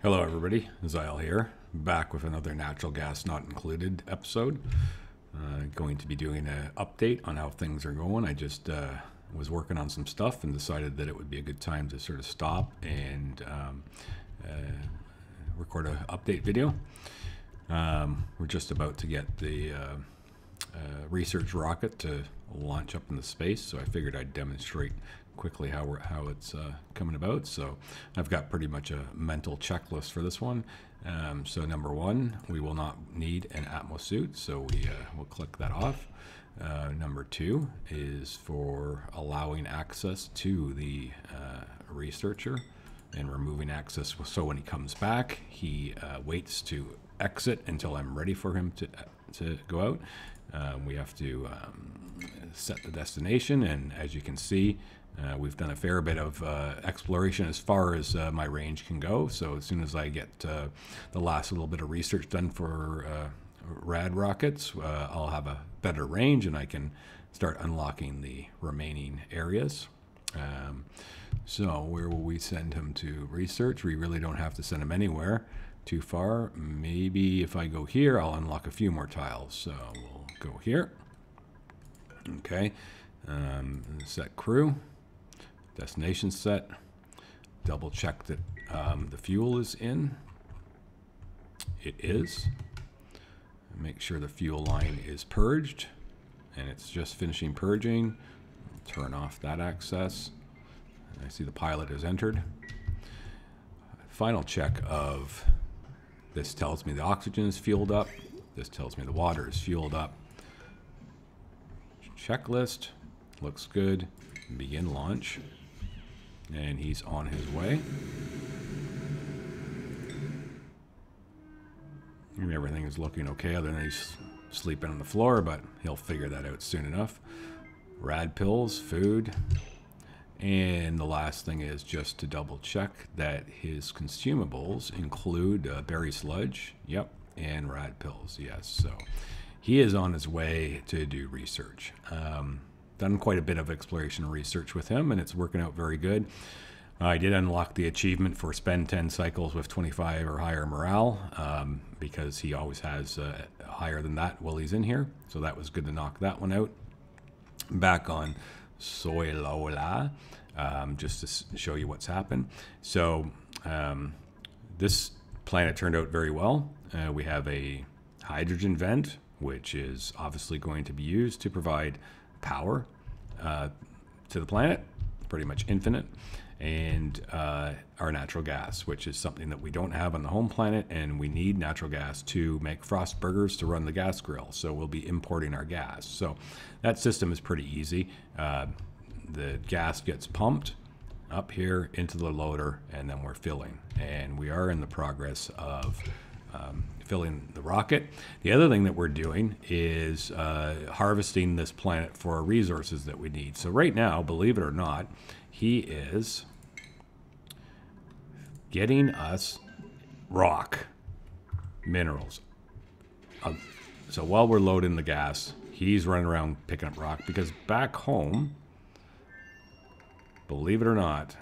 Hello everybody, Zyle here, back with another natural gas not included episode. Going to be doing an update on how things are going. I just was working on some stuff and decided that it would be a good time to sort of stop and record an update video. We're just about to get the research rocket to launch up into space, so I figured I'd demonstrate quickly how it's coming about. So I've got pretty much a mental checklist for this one. So number one, we will not need an Atmos suit, so we'll click that off. Number two is for allowing access to the researcher and removing access, so when he comes back he waits to exit until I'm ready for him to go out. We have to set the destination, and as you can see, we've done a fair bit of exploration as far as my range can go. So as soon as I get the last little bit of research done for rad rockets, I'll have a better range and I can start unlocking the remaining areas. So where will we send him to research? We really don't have to send him anywhere too far. Maybe if I go here, I'll unlock a few more tiles. So we'll go here. Okay. Set crew. Destination set. Double check that the fuel is in. It is. Make sure the fuel line is purged, and it's just finishing purging. Turn off that access. I see the pilot has entered. Final check of this tells me the oxygen is fueled up. This tells me the water is fueled up. Checklist looks good. Begin launch, and he's on his way. And everything is looking okay, other than he's sleeping on the floor, but he'll figure that out soon enough. Rad pills, food, and the last thing is just to double check that his consumables include berry sludge, yep, and rad pills, yes. So he is on his way to do research. Done quite a bit of exploration and research with him, and it's working out very good. I did unlock the achievement for spend 10 cycles with 25 or higher morale, because he always has higher than that while he's in here. So that was good to knock that one out. Back on Soilola, just to show you what's happened. So this planet turned out very well. We have a hydrogen vent, which is obviously going to be used to provide power to the planet, pretty much infinite, and our natural gas, which is something that we don't have on the home planet, and we need natural gas to make frost burgers to run the gas grill, so we'll be importing our gas. So that system is pretty easy. The gas gets pumped up here into the loader, and then we're filling, and we are in the progress of filling the rocket. The other thing that we're doing is harvesting this planet for resources that we need. So right now, believe it or not, he is getting us rock minerals. So while we're loading the gas, he's running around picking up rock, because back home, believe it or not,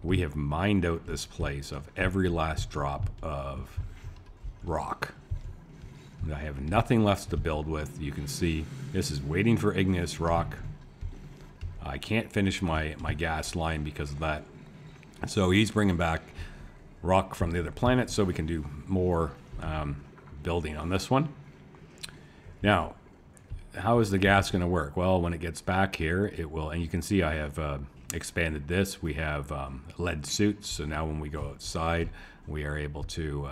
we have mined out this place of every last drop of rock. I have nothing left to build with. You can see this is waiting for igneous rock. I can't finish my gas line because of that. So he's bringing back rock from the other planet so we can do more building on this one. Now, how is the gas going to work? Well, when it gets back here, it will, and you can see I have expanded this. We have lead suits, so now when we go outside, we are able to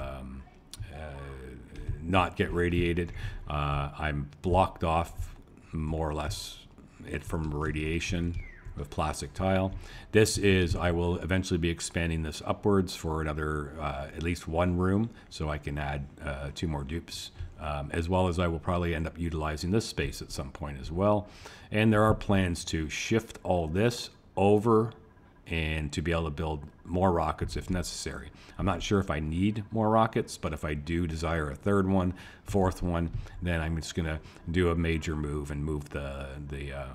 not get radiated. I'm blocked off more or less it from radiation with plastic tile. This is, I will eventually be expanding this upwards for another at least one room, so I can add 2 more dupes, as well as I will probably end up utilizing this space at some point as well. And there are plans to shift all this over and to be able to build more rockets if necessary. I'm not sure if I need more rockets, but if I do desire a third one, fourth one, then I'm just going to do a major move and move the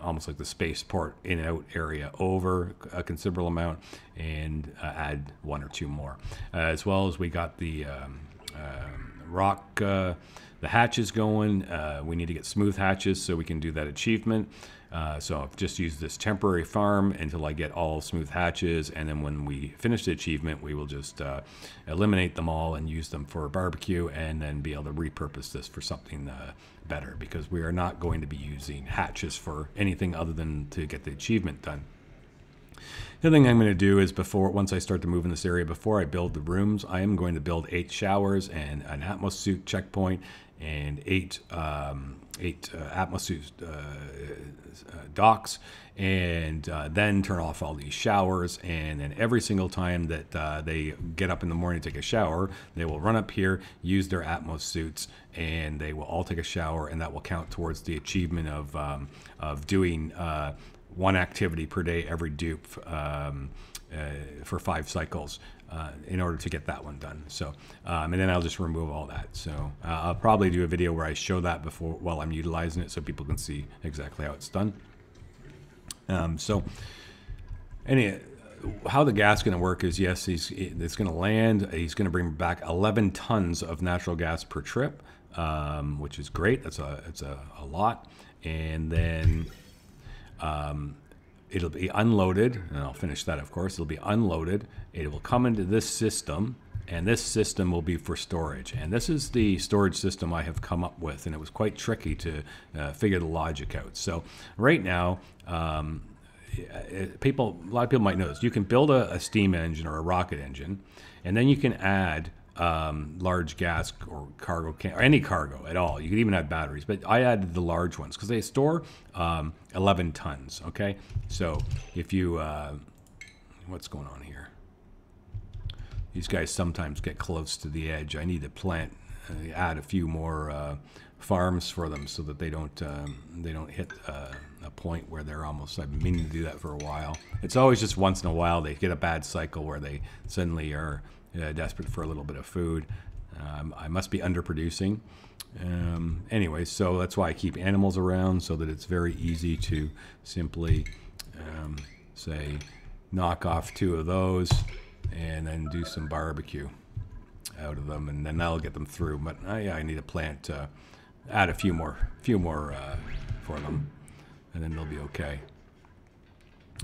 almost like the spaceport in and out area over a considerable amount and add one or two more. As well as we got the the hatches going. We need to get smooth hatches so we can do that achievement. So I've just used this temporary farm until I get all smooth hatches, and then when we finish the achievement, we will just eliminate them all and use them for a barbecue, and then be able to repurpose this for something better, because we are not going to be using hatches for anything other than to get the achievement done. The other thing I'm going to do is once I start to move in this area, before I build the rooms, I am going to build 8 showers and an atmosuit checkpoint and 8 atmosuit docks, and then turn off all these showers. And then every single time that they get up in the morning to take a shower, they will run up here, use their atmosuits, and they will all take a shower, and that will count towards the achievement of doing one activity per day every dupe for 5 cycles in order to get that one done. So, and then I'll just remove all that. So I'll probably do a video where I show that while I'm utilizing it, so people can see exactly how it's done. How the gas going to work is, yes, it's going to land. He's going to bring back 11 tons of natural gas per trip, which is great. It's a lot. And then it'll be unloaded, and I'll finish that, of course. It'll be unloaded. It will come into this system, and this system will be for storage. And this is the storage system I have come up with, and it was quite tricky to figure the logic out. So right now, a lot of people might know this. You can build a steam engine or a rocket engine, and then you can add large gas or cargo or any cargo at all. You can even add batteries, but I added the large ones because they store 11 tons. Okay, so if you what's going on here? These guys sometimes get close to the edge. I need to add a few more farms for them so that they don't hit a point where they're almost. I've been meaning to do that for a while. It's always just once in a while they get a bad cycle where they suddenly are desperate for a little bit of food. I must be underproducing. Anyway, so that's why I keep animals around, so that it's very easy to simply say knock off 2 of those and then do some barbecue out of them, and then that'll get them through. But yeah, I need to add a few more for them, and then they'll be okay.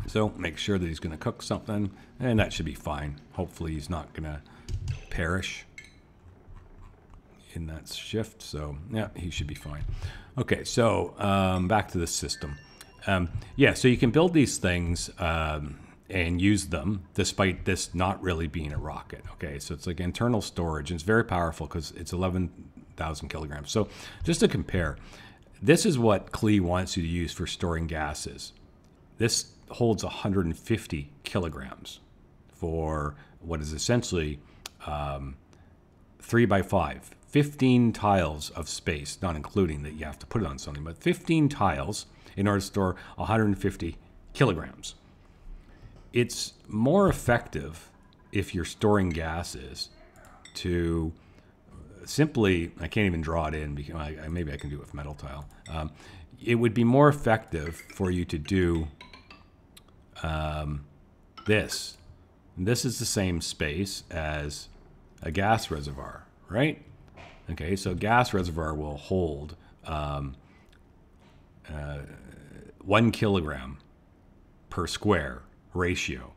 So make sure that he's going to cook something, and that should be fine. Hopefully he's not going to perish in that shift. So yeah, he should be fine. Okay, so back to the system. Yeah, so you can build these things and use them despite this not really being a rocket. Okay, so it's like internal storage, and it's very powerful because it's 11,000 kilograms. So just to compare, this is what Klee wants you to use for storing gases. This holds 150 kilograms for what is essentially 3 by 5, 15 tiles of space, not including that you have to put it on something, but 15 tiles in order to store 150 kilograms. It's more effective if you're storing gases to simply, I can't even draw it in because maybe I can do it with metal tile. It would be more effective for you to do this. And this is the same space as a gas reservoir, right? Okay, so gas reservoir will hold 1 kilogram per square ratio.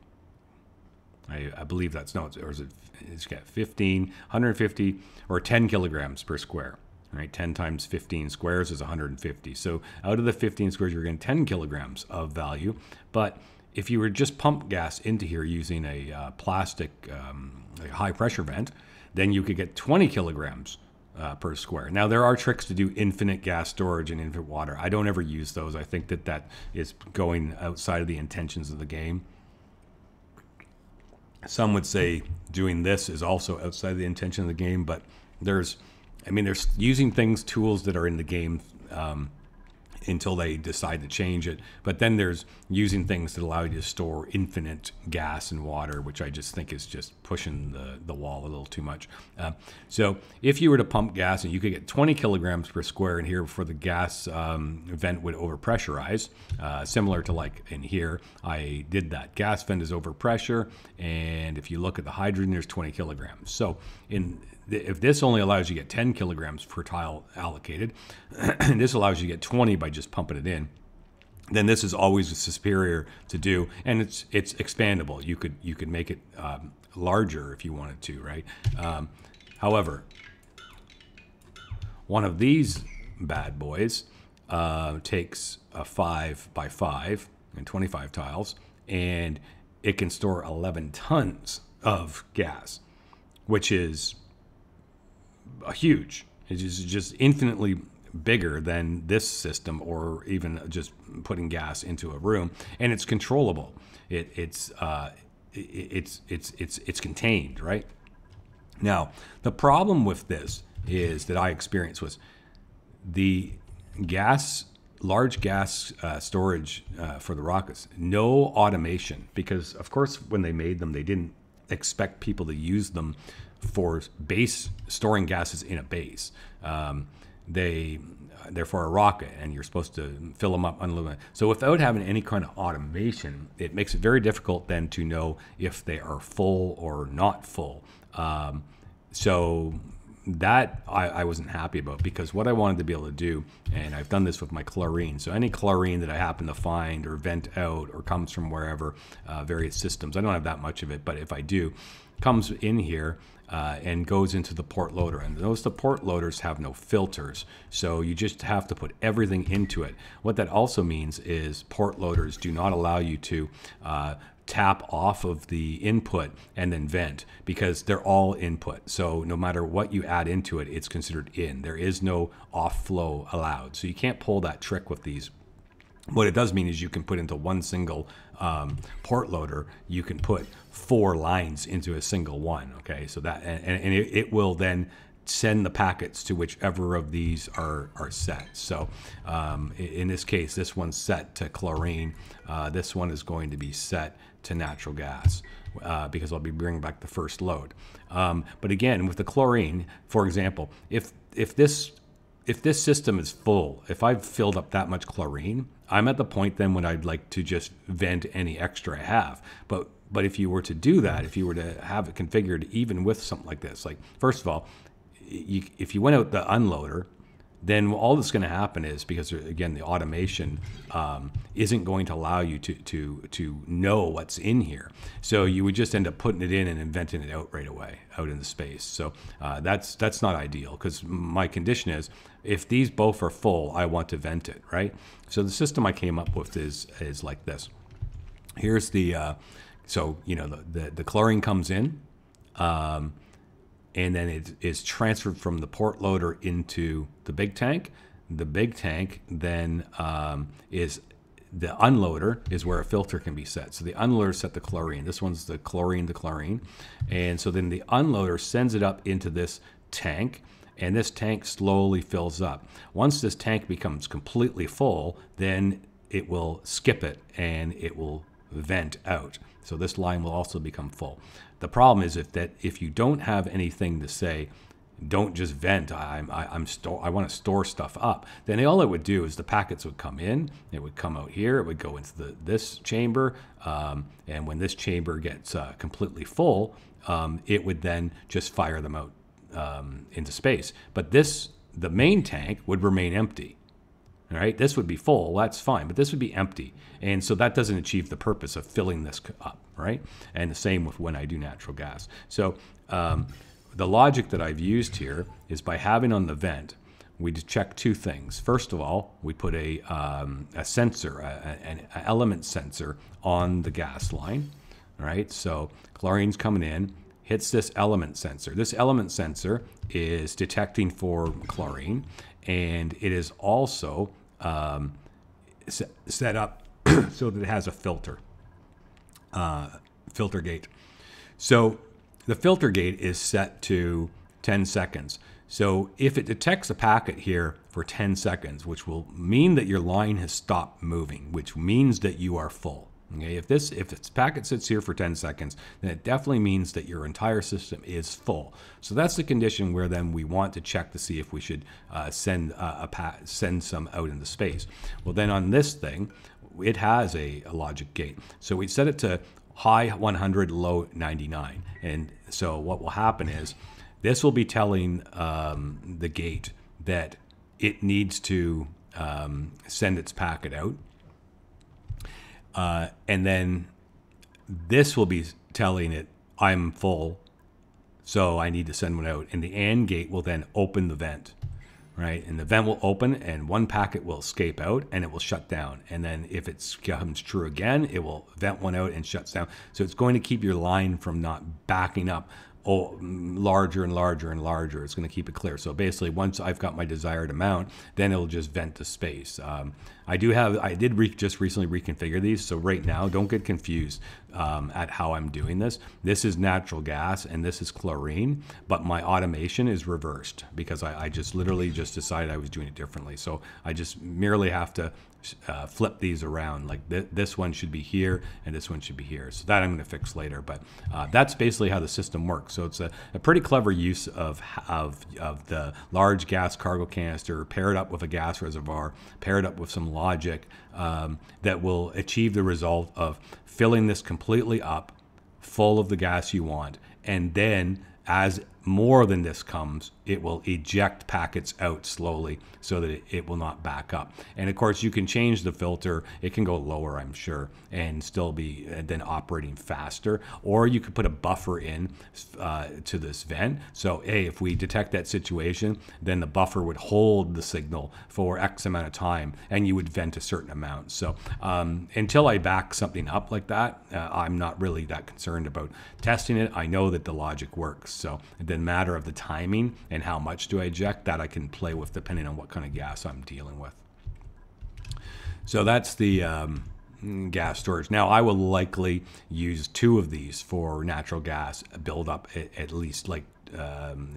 I believe that's, no, or is it, it's got 150 or 10 kilograms per square, right? 10 times 15 squares is 150. So out of the 15 squares, you're getting 10 kilograms of value. But if you were just pump gas into here using a plastic like a high pressure vent, then you could get 20 kilograms per square. Now, there are tricks to do infinite gas storage and infinite water. I don't ever use those. I think that is going outside of the intentions of the game. Some would say doing this is also outside the intention of the game, but there's using tools that are in the game until they decide to change it. But then there's using things that allow you to store infinite gas and water, which I just think is just pushing the wall a little too much. So if you were to pump gas and you could get 20 kilograms per square in here before the gas vent would overpressurize, similar to like in here, I did that. Gas vent is overpressure, and if you look at the hydrogen, there's 20 kilograms. So if this only allows you to get 10 kilograms per tile allocated, and this allows you to get 20 by just pumping it in, then this is always superior to do, and it's expandable. You could make it larger if you wanted to, right? However, one of these bad boys takes a 5 by 5 and 25 tiles, and it can store 11 tons of gas, which is huge. It is just infinitely bigger than this system, or even just putting gas into a room, and it's controllable. It's contained, right? Now, the problem with this is that I experienced was the large gas storage for the rockets. No automation, because of course when they made them, they didn't expect people to use them for storing gases in a base. They're for a rocket, and you're supposed to fill them up, unload them. So without having any kind of automation, it makes it very difficult then to know if they are full or not full. So that I wasn't happy about, because what I wanted to be able to do, and I've done this with my chlorine, so any chlorine that I happen to find or vent out or comes from wherever, various systems, I don't have that much of it, but if I do, comes in here and goes into the port loader. And the port loaders have no filters, so you just have to put everything into it. What that also means is port loaders do not allow you to tap off of the input and then vent, because they're all input. So no matter what you add into it, it's considered in. There is no off flow allowed. So you can't pull that trick with these. What it does mean is you can put into one single port loader, you can put 4 lines into a single one. Okay, so that, and it will then send the packets to whichever of these are set. So in this case, this one's set to chlorine. This one is going to be set to natural gas, because I'll be bringing back the first load. But again, with the chlorine, for example, if this system is full, if I've filled up that much chlorine, I'm at the point then when I'd like to just vent any extra I have. But if you were to do that, if you were to have it configured even with something like this, like first of all, if you went out the unloader, then all that's going to happen is, because again, the automation isn't going to allow you to know what's in here. So you would just end up putting it in and then venting it out right away, out into space. So that's not ideal, because my condition is, if these both are full, I want to vent it, right? So the system I came up with is like this. Here's the, so you know, the chlorine comes in, and then it is transferred from the port loader into the big tank. The big tank then is the unloader, is where a filter can be set. So the unloader set the chlorine. This one's the chlorine. And so then the unloader sends it up into this tank, and this tank slowly fills up. Once this tank becomes completely full, then it will skip it and it will vent out. So this line will also become full. The problem is if you don't have anything to say, don't just vent, I want to store stuff up, then all it would do is the packets would come in, it would come out here, it would go into this chamber, and when this chamber gets completely full, it would then just fire them out into space. But the main tank would remain empty. All right, this would be full, that's fine, but this would be empty. And so that doesn't achieve the purpose of filling this up, right? And the same with when I do natural gas. So the logic that I've used here is, by having on the vent, we check 2 things. First of all, we put a sensor, an element sensor on the gas line, all right? So chlorine's coming in, hits this element sensor. This element sensor is detecting for chlorine, and it is also set up so that it has a filter gate. So the filter gate is set to 10 seconds. So if it detects a packet here for 10 seconds, which will mean that your line has stopped moving, which means that you are full. Okay, if this packet sits here for 10 seconds, then it definitely means that your entire system is full. So that's the condition where then we want to check to see if we should send some out into space. Well, then on this thing, it has a logic gate. So we set it to high 100, low 99. And so what will happen is this will be telling the gate that it needs to send its packet out. And then this will be telling it, I'm full, so I need to send one out. And the AND gate will then open the vent, right? And the vent will open and one packet will escape out and it will shut down. And then if it comes true again, it will vent one out and shuts down. So it's going to keep your line from not backing up larger and larger and larger. It's going to keep it clear. So basically, once I've got my desired amount, then it'll just vent to space. I did just recently reconfigure these. So right now, don't get confused at how I'm doing this. This is natural gas and this is chlorine, but my automation is reversed because I just literally just decided I was doing it differently. So I just merely have to flip these around. Like this one should be here and this one should be here. So that I'm going to fix later. But that's basically how the system works. So it's a pretty clever use of the large gas cargo canister paired up with a gas reservoir, paired up with some logic that will achieve the result of filling this completely up, full of the gas you want, and then as more than this comes, it will eject packets out slowly so that it will not back up. And of course, you can change the filter. It can go lower, I'm sure, and still be then operating faster. Or you could put a buffer in to this vent. So, if we detect that situation, then the buffer would hold the signal for X amount of time, and you would vent a certain amount. So, until I back something up like that, I'm not really that concerned about testing it. I know that the logic works. So, the matter of the timing and how much do I eject, that I can play with depending on what kind of gas I'm dealing with. So that's the gas storage. Now I will likely use 2 of these for natural gas, build up at least like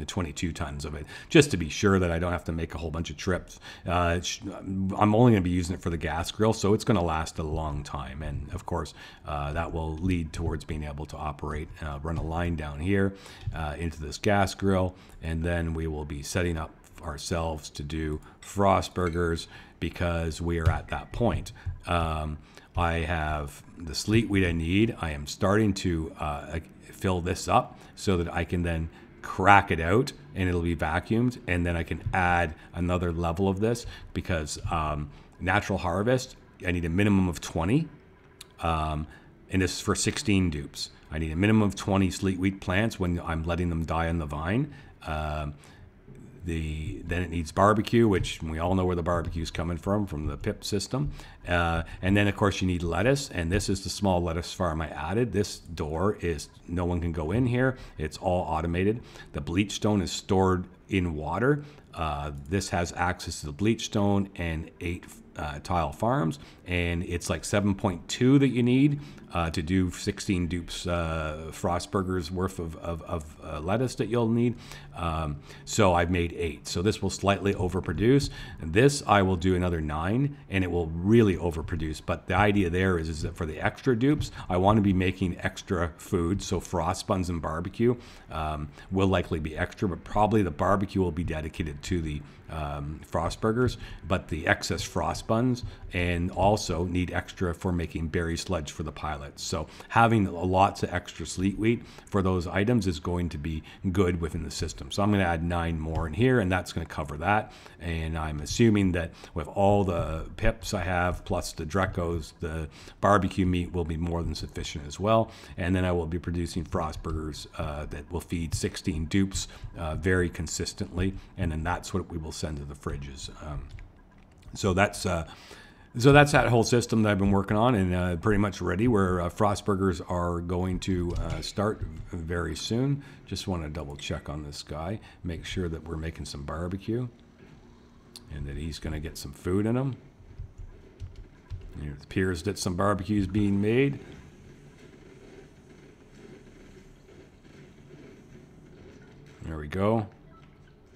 22 tons of it, just to be sure that I don't have to make a whole bunch of trips. I'm only going to be using it for the gas grill, so it's going to last a long time. And of course, that will lead towards being able to operate, run a line down here into this gas grill, and then we will be setting up ourselves to do frost burgers because we are at that point. I have the sleet wheat I need. I am starting to fill this up so that I can then crack it out and it'll be vacuumed, and then I can add another level of this because natural harvest, I need a minimum of 20, and this is for 16 dupes. I need a minimum of 20 sleet wheat plants when I'm letting them die on the vine. Then it needs barbecue, which we all know where the barbecue is coming from the PIP system. And then, of course, you need lettuce, and this is the small lettuce farm I added. This door is, no one can go in here. It's all automated. The bleach stone is stored in water. This has access to the bleach stone and 8 tile farms, and it's like 7.2 that you need to do 16 dupes frost burgers worth of lettuce that you'll need. So I've made 8. So this will slightly overproduce. And this I will do another 9, and it will really overproduce. But the idea there is that for the extra dupes, I want to be making extra food. So frost buns and barbecue will likely be extra, but probably the barbecue will be dedicated to the frost burgers, but the excess frost buns and also need extra for making berry sludge for the pilots. So having lots of extra sleet wheat for those items is going to be good within the system. So I'm going to add 9 more in here, and that's going to cover that. And I'm assuming that with all the pips I have, plus the Drecos, the barbecue meat will be more than sufficient as well. And then I will be producing frost burgers that will feed 16 dupes very consistently. And then that's what we will send to the fridges. So that's that whole system that I've been working on, and pretty much ready, where frost burgers are going to start very soon. Just want to double check on this guy, make sure that we're making some barbecue and that he's going to get some food in him. And it appears that some barbecue is being made. There we go.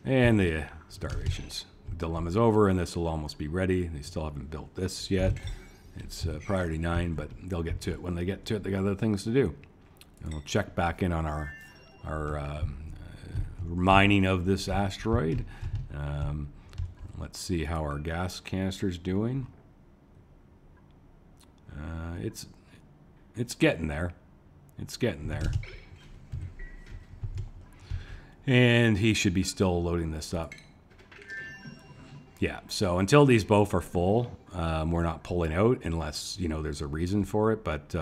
And the starvation's dilemma's over, and this will almost be ready. They still haven't built this yet. It's priority 9, but they'll get to it. When they get to it, they got other things to do. And we'll check back in on our mining of this asteroid. Let's see how our gas canister's doing. It's getting there. It's getting there. And he should be still loading this up. Yeah, so until these both are full, we're not pulling out unless, you know, there's a reason for it. But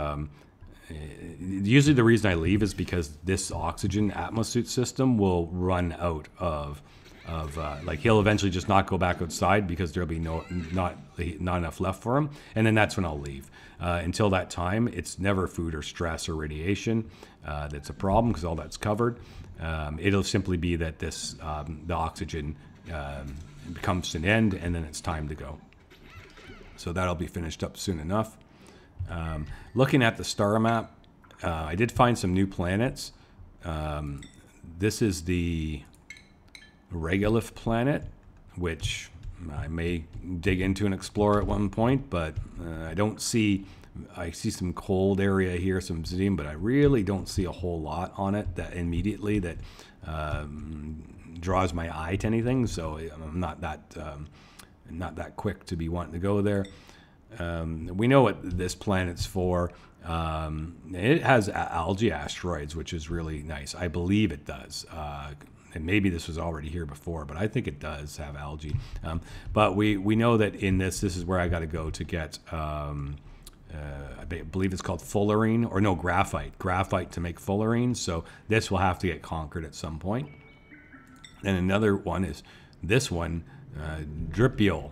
usually the reason I leave is because this oxygen atmosuit system will run out of like, he'll eventually just not go back outside because there'll be not enough left for him, and then that's when I'll leave. Until that time, it's never food or stress or radiation that's a problem, because all that's covered. It'll simply be that this the oxygen comes to an end, and then it's time to go. So that'll be finished up soon enough. Looking at the star map, I did find some new planets. This is the regolith planet, which I may dig into and explore at one point, but I see some cold area here, some obsidian, but I really don't see a whole lot on it that immediately that draws my eye to anything. So I'm not that quick to be wanting to go there. We know what this planet's for. It has algae asteroids, which is really nice. I believe it does. And maybe this was already here before, but I think it does have algae. But we know that in this is where I got to go to get, I believe it's called fullerene, or no, graphite to make fullerene. So this will have to get conquered at some point. And another one is this one, Dripial.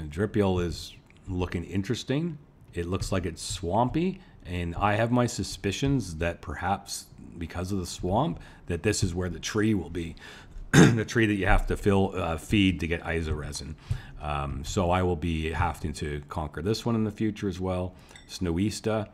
Dripial is looking interesting. It looks like it's swampy, and I have my suspicions that perhaps because of the swamp, that this is where the tree will be. The tree that you have to feed to get isoresin. So I will be having to conquer this one in the future as well. Snoista.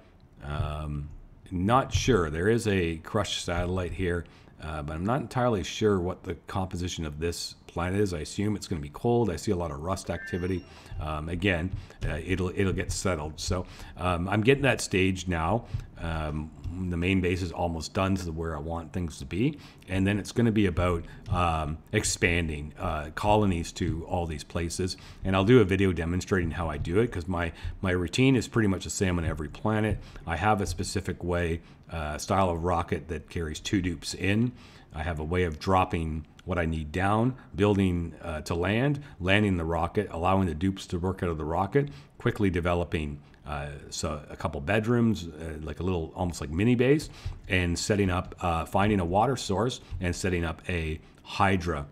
Not sure. There is a crushed satellite here, but I'm not entirely sure what the composition of this planet is. I assume it's going to be cold. I see a lot of rust activity. Again, it'll get settled. So I'm getting that stage now. The main base is almost done to where I want things to be, and then it's going to be about expanding colonies to all these places. And I'll do a video demonstrating how I do it, because my routine is pretty much the same on every planet. I have a specific way, style of rocket that carries 2 dupes in. I have a way of dropping what I need down, building to land, landing the rocket, allowing the dupes to work out of the rocket, quickly developing so a couple bedrooms, like a little, almost like mini base, and setting up, finding a water source and setting up a hydra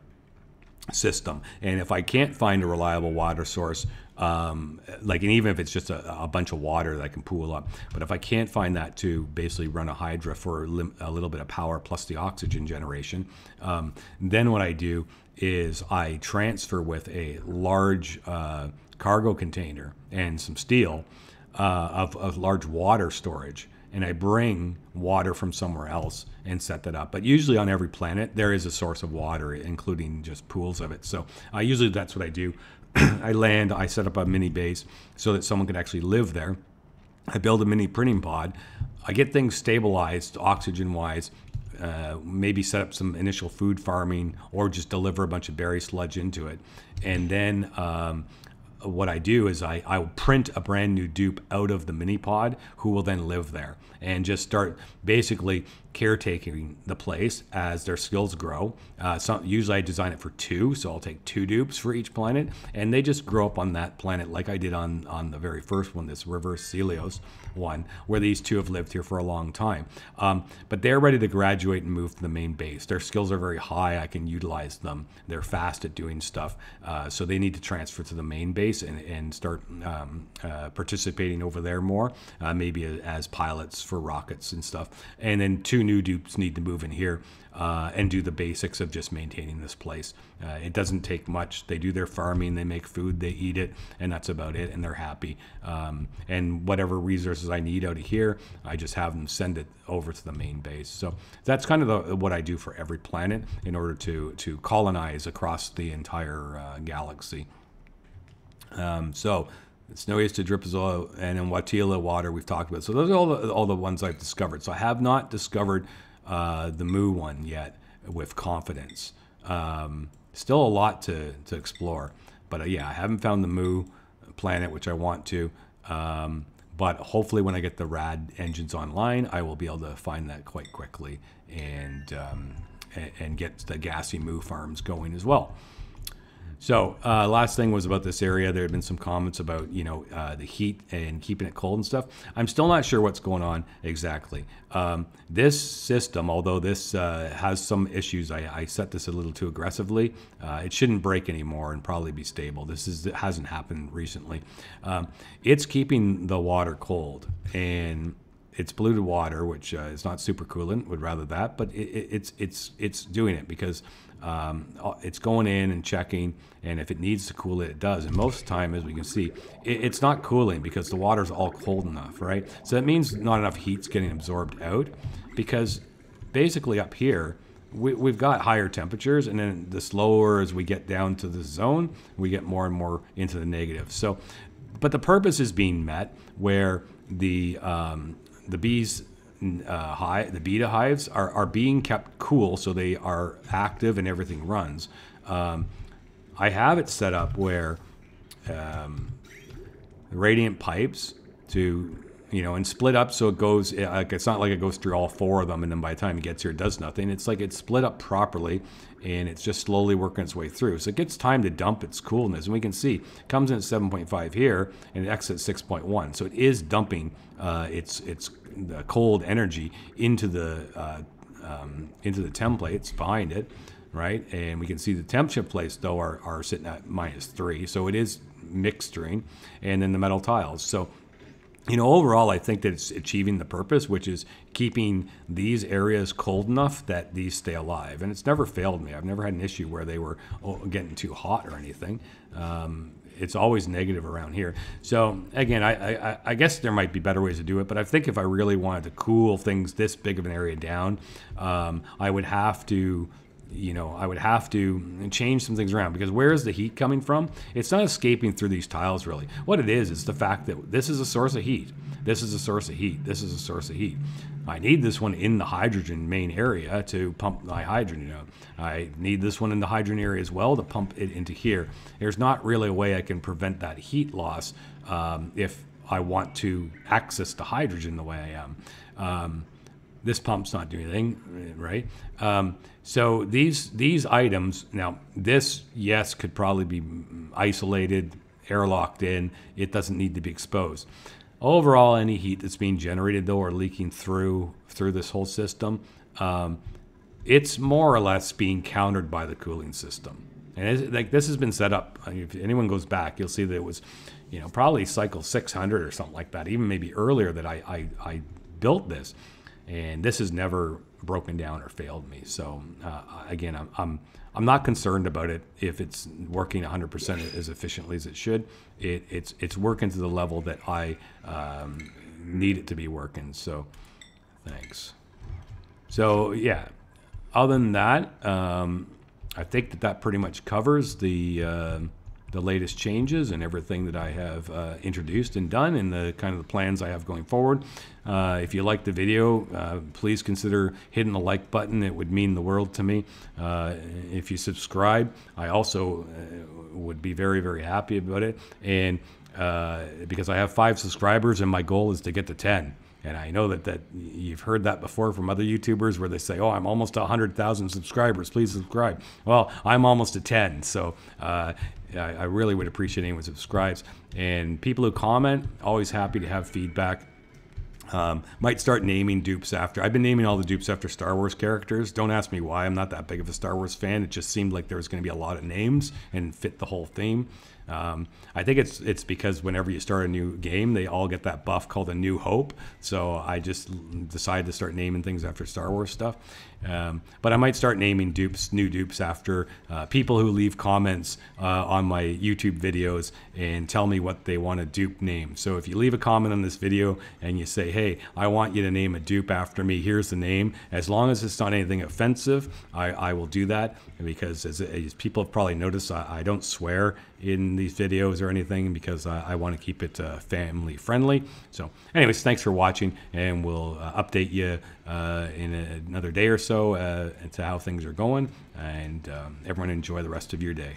system. And if I can't find a reliable water source, and even if it's just a bunch of water that I can pool up, but if I can't find that to basically run a hydra for a little bit of power plus the oxygen generation, then what I do is I transfer with a large cargo container and some steel of large water storage, and I bring water from somewhere else and set that up. But usually on every planet there is a source of water, including just pools of it. So usually that's what I do. I land, I set up a mini base so that someone can actually live there. I build a mini printing pod. I get things stabilized oxygen wise, maybe set up some initial food farming, or just deliver a bunch of berry sludge into it. And then what I do is I will print a brand new dupe out of the mini pod, who will then live there and just start basically caretaking the place as their skills grow. Usually I design it for 2, so I'll take 2 dupes for each planet, and they just grow up on that planet like I did on the very first one, this reverse Celios one, where these 2 have lived here for a long time. But they're ready to graduate and move to the main base. Their skills are very high. I can utilize them. They're fast at doing stuff. So they need to transfer to the main base and start participating over there more, maybe as pilots for rockets and stuff. And then 2 new dupes need to move in here and do the basics of just maintaining this place. It doesn't take much. They do their farming, they make food, they eat it, and that's about it, and they're happy. And whatever resources I need out of here, I just have them send it over to the main base. So that's kind of what I do for every planet in order to colonize across the entire galaxy. So Snowiest to Dripazola and then Watila water we've talked about. So those are all the ones I've discovered. So I have not discovered the Mu one yet with confidence. Still a lot to explore. But yeah, I haven't found the Mu planet, which I want to. But hopefully when I get the rad engines online, I will be able to find that quite quickly and get the gassy Mu farms going as well. So last thing was about this area. There had been some comments about, the heat and keeping it cold and stuff. I'm still not sure what's going on exactly. This system, although this has some issues, I set this a little too aggressively. It shouldn't break anymore and probably be stable. It hasn't happened recently. It's keeping the water cold, and it's polluted water, which is not super coolant. Would rather that, but it's doing it because it's going in and checking, and if it needs to cool it, it does. And most of the time, as we can see, it's not cooling because the water's all cold enough, right? So that means not enough heat's getting absorbed out, because basically up here, we've got higher temperatures, and then the slower as we get down to the zone, we get more and more into the negative. So, but the purpose is being met where the bees, the beta hives are being kept cool, so they are active and everything runs. I have it set up where radiant pipes to, and split up so it goes, like, it's not like it goes through all 4 of them and then by the time it gets here it does nothing. It's like it's split up properly and it's just slowly working its way through. So it gets time to dump its coolness, and we can see it comes in at 7.5 here and it exits 6.1. So it is dumping its the cold energy into the templates behind it, right? And we can see the temperature plates though are sitting at -3, so it is mixturing, and then the metal tiles. So overall, I think that it's achieving the purpose, which is keeping these areas cold enough that these stay alive. And it's never failed me. I've never had an issue where they were getting too hot or anything. It's always negative around here. So again, I guess there might be better ways to do it, but I think if I really wanted to cool things this big of an area down, I would have to change some things around, because where is the heat coming from? It's not escaping through these tiles really. What it is the fact that this is a source of heat. This is a source of heat. This is a source of heat. I need this one in the hydrogen main area to pump my hydrogen out. I need this one in the hydrogen area as well to pump it into here. There's not really a way I can prevent that heat loss if I want to access the hydrogen the way I am. This pump's not doing anything, right? So these items, now this, yes, could probably be isolated, airlocked in. It doesn't need to be exposed. Overall, any heat that's being generated though or leaking through this whole system, it's more or less being countered by the cooling system. And like this has been set up. I mean, if anyone goes back, you'll see that it was, probably cycle 600 or something like that, even maybe earlier, that I built this. And this has never broken down or failed me. So again, I'm not concerned about it if it's working 100% as efficiently as it should. It's working to the level that I need it to be working. So thanks. So yeah, other than that, I think that pretty much covers the latest changes and everything that I have introduced and done, and the kind of the plans I have going forward. If you like the video, please consider hitting the like button. It would mean the world to me. If you subscribe, I also would be very, very happy about it. And because I have 5 subscribers and my goal is to get to 10. And I know that you've heard that before from other YouTubers where they say, oh, I'm almost to 100,000 subscribers, please subscribe. Well, I'm almost to 10, so I really would appreciate anyone who subscribes. And people who comment, always happy to have feedback. Might start naming dupes after. I've been naming all the dupes after Star Wars characters. Don't ask me why. I'm not that big of a Star Wars fan. It just seemed like there was going to be a lot of names and fit the whole theme. I think it's because whenever you start a new game, they all get that buff called A New Hope. So I just decided to start naming things after Star Wars stuff. But I might start naming new dupes after people who leave comments on my YouTube videos and tell me what they want a dupe name. So if you leave a comment on this video and you say, hey, I want you to name a dupe after me, here's the name. As long as it's not anything offensive, I will do that, because as people have probably noticed, I don't swear in these videos or anything, because I want to keep it family friendly. So anyways, thanks for watching, and we'll update you in another day or so to how things are going, and everyone enjoy the rest of your day.